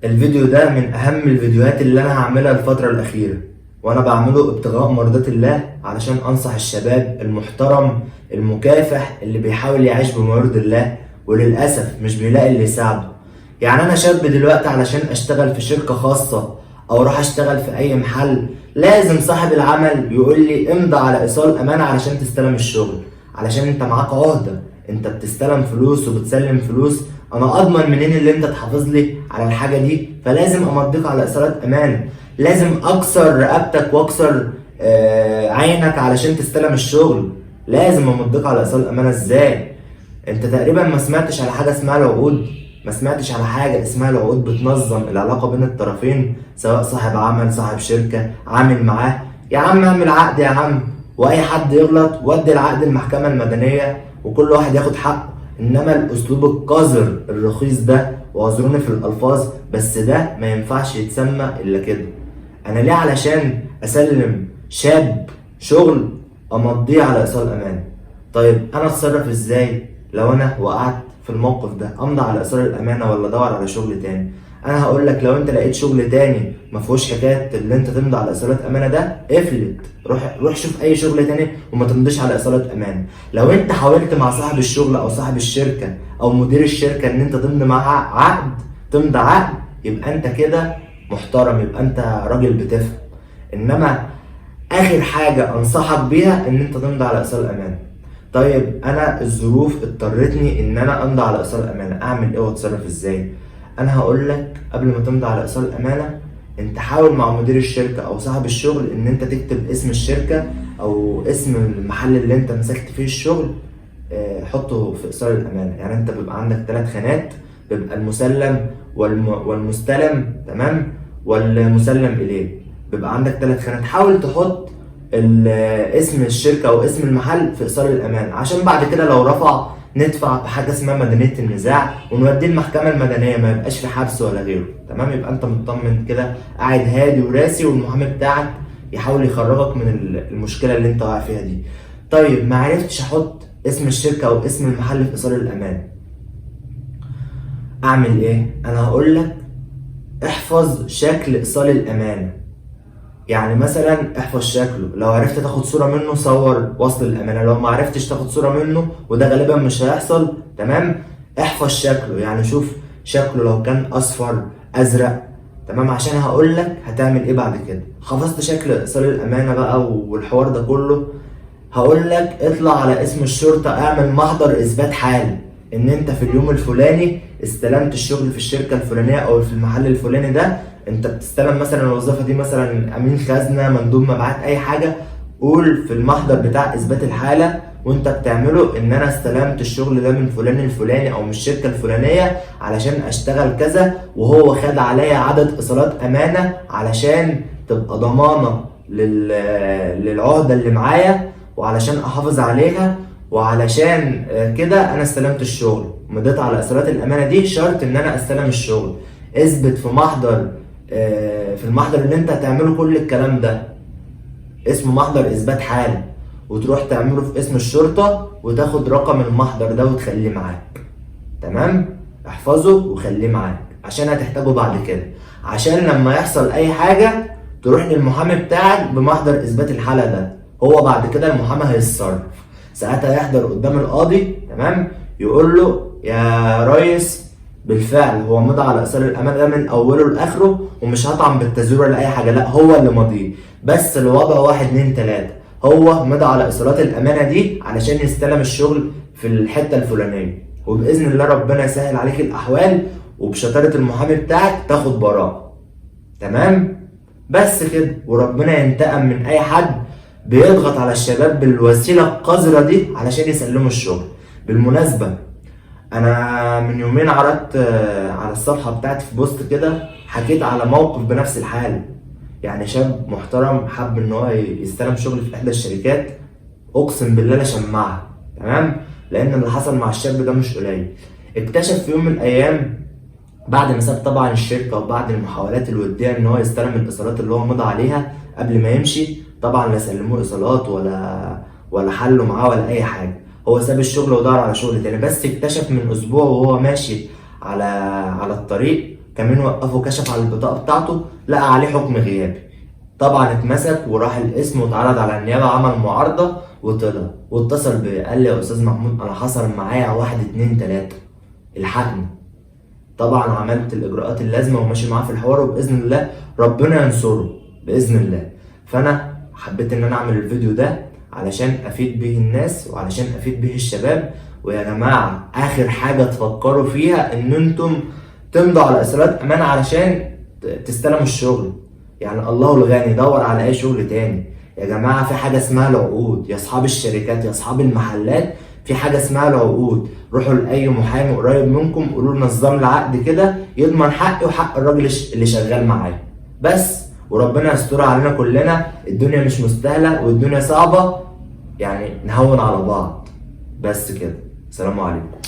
الفيديو ده من اهم الفيديوهات اللي انا هعملها الفترة الاخيرة، وانا بعمله ابتغاء مرضات الله علشان انصح الشباب المحترم المكافح اللي بيحاول يعيش بمرض الله، وللاسف مش بيلاقي اللي يساعده. يعني انا شاب دلوقتي علشان اشتغل في شركة خاصة او اروح اشتغل في اي محل، لازم صاحب العمل يقول لي امضي على ايصال امانة علشان تستلم الشغل، علشان انت معاك عهدة، انت بتستلم فلوس وبتسلم فلوس. انا اضمن منين اللي انت تحافظ لي على الحاجه دي؟ فلازم امضيك على اصالات امانه، لازم اكسر رقبتك واكسر عينك علشان تستلم الشغل. لازم امضيك على اصال امانه. ازاي؟ انت تقريبا ما سمعتش على حاجه اسمها العقود، ما سمعتش على حاجه اسمها العقود بتنظم العلاقه بين الطرفين، سواء صاحب عمل صاحب شركه عامل معاه. يا عم اعمل عقد يا عم، واي حد يغلط ودي العقد المحكمه المدنيه وكل واحد ياخد حقه. انما الاسلوب القذر الرخيص ده، واعذروني في الالفاظ، بس ده ما ينفعش يتسمى الا كده. انا ليه علشان اسلم شاب شغل امضيه على ايصال امان؟ طيب انا اتصرف ازاي لو انا وقعت في الموقف ده؟ امضي على ايصال الامانه ولا ادور على شغل تاني؟ انا هقول لك، لو انت لقيت شغل تاني ما فيهوش حكايه اللي انت تمضي على ايصالات امانه ده، افلت، روح شوف اي شغل تاني وما تمضيش على ايصالات امانه. لو انت حاولت مع صاحب الشغل او صاحب الشركه او مدير الشركه ان انت تمضي معاه عقد، تمضي عقد، يبقى انت كده محترم، يبقى انت راجل بتفهم. انما اخر حاجه انصحك بيها ان انت تمضي على ايصال امانه. طيب انا الظروف اضطرتني ان انا امضي على ايصال امانه، اعمل ايه واتصرف ازاي؟ انا هقول لك، قبل ما تمضي على ايصال امانه انت حاول مع مدير الشركه او صاحب الشغل ان انت تكتب اسم الشركه او اسم المحل اللي انت مسكت فيه الشغل، حطه في ايصال الامانه. يعني انت بيبقى عندك 3 خانات، بيبقى المسلم والمستلم، تمام، والمسلم اليه. بيبقى عندك 3 خانات، حاول تحط اسم الشركه او اسم المحل في ايصال الامان، عشان بعد كده لو رفع ندفع بحاجه اسمها مدنيه النزاع ونوديه المحكمه المدنيه، ما يبقاش في حبس ولا غيره. تمام، يبقى انت مطمن كده، قاعد هادي وراسي، والمحامي بتاعك يحاول يخرجك من المشكله اللي انت واقع فيها دي. طيب ما عرفتش احط اسم الشركه او اسم المحل في ايصال الامان، اعمل ايه؟ انا هقول لك، احفظ شكل ايصال الامانه. يعني مثلا احفظ شكله، لو عرفت تاخد صورة منه صور وصل الامانة، لو ما عرفتش تاخد صورة منه وده غالبا مش هيحصل، تمام، احفظ شكله. يعني شوف شكله لو كان اصفر ازرق، تمام، عشان هقول لك هتعمل ايه بعد كده. حفظت شكل ايصال الامانة بقى والحوار ده كله، هقول لك اطلع على اسم الشرطة، اعمل محضر اثبات حال ان انت في اليوم الفلاني استلمت الشغل في الشركة الفلانية او في المحل الفلاني ده. انت بتستلم مثلا الوظيفة دي مثلا امين خزنة، مندوب مبيعات، اي حاجة. قول في المحضر بتاع اثبات الحالة وانت بتعمله ان انا استلمت الشغل ده من فلان الفلاني او من الشركة الفلانية علشان اشتغل كذا، وهو خد عليا عدد ايصالات امانة علشان تبقى ضمانة للعهدة اللي معايا، وعلشان احافظ عليها، وعلشان كده انا استلمت الشغل، مضيت على اصرارات الامانه دي. شرط ان انا استلم الشغل، اثبت في محضر، في المحضر اللي انت هتعمله كل الكلام ده، اسمه محضر اثبات حاله، وتروح تعمله في اسم الشرطه وتاخد رقم المحضر ده وتخليه معاك. تمام، احفظه وخليه معاك عشان هتحتاجه بعد كده، عشان لما يحصل اي حاجه تروح للمحامي بتاعك بمحضر اثبات الحاله ده. هو بعد كده المحامي هيتصرف، ساعتها يحضر قدام القاضي، تمام، يقول له يا ريس بالفعل هو مضى على ايصال الامانه ده من اوله لاخره، ومش هطعن بالتزوير ولا اي حاجه، لا هو اللي ماضيه، بس الوضع 1 2 3، هو مضى على ايصالات الامانه دي علشان يستلم الشغل في الحته الفلانيه، وباذن الله ربنا يسهل عليك الاحوال، وبشطاره المحامي بتاعك تاخد براءه. تمام، بس كده، وربنا ينتقم من اي حد بيضغط على الشباب بالوسيله القذره دي علشان يسلموا الشغل. بالمناسبه، انا من يومين عرضت على الصفحه بتاعتي في بوست كده، حكيت على موقف بنفس الحال. يعني شاب محترم حب ان هو يستلم شغل في احدى الشركات، اقسم بالله لا شمعها، تمام، لان اللي حصل مع الشاب ده مش قليل. اكتشف في يوم من الايام بعد ما ساب طبعا الشركه وبعد المحاولات الوديه ان هو يستلم الايصالات اللي هو مضى عليها قبل ما يمشي، طبعا لا سلموه ايصالات ولا حلوا معاه ولا اي حاجه. هو ساب الشغل ودار على شغل تاني، بس اكتشف من اسبوع وهو ماشي على الطريق كمان وقفه كشف على البطاقة بتاعته لقى عليه حكم غيابي. طبعا اتمسك وراح القسم واتعرض على النيابة، عمل معارضة وطلع واتصل بيا قال لي يا استاذ محمود انا حصل معايا 1 2 3 الحقني. طبعا عملت الاجراءات اللازمة وماشي معاه في الحوار، وباذن الله ربنا ينصره باذن الله. فانا حبيت ان انا اعمل الفيديو ده علشان افيد به الناس وعلشان افيد به الشباب. ويا جماعة اخر حاجة تفكروا فيها ان انتم تمضوا على اصرارات امان علشان تستلموا الشغل. يعني الله الغني، دور على اي شغل تاني. يا جماعة في حاجة اسمها العقود، يا اصحاب الشركات يا اصحاب المحلات، في حاجة اسمها العقود. روحوا لأي محامي قريب منكم قولوا له نظم لي عقد كده يضمن حقي وحق الراجل اللي شغال معايا بس، وربنا يستر علينا كلنا. الدنيا مش مستاهلة والدنيا صعبة، يعني نهون على بعض بس كده. سلام عليكم.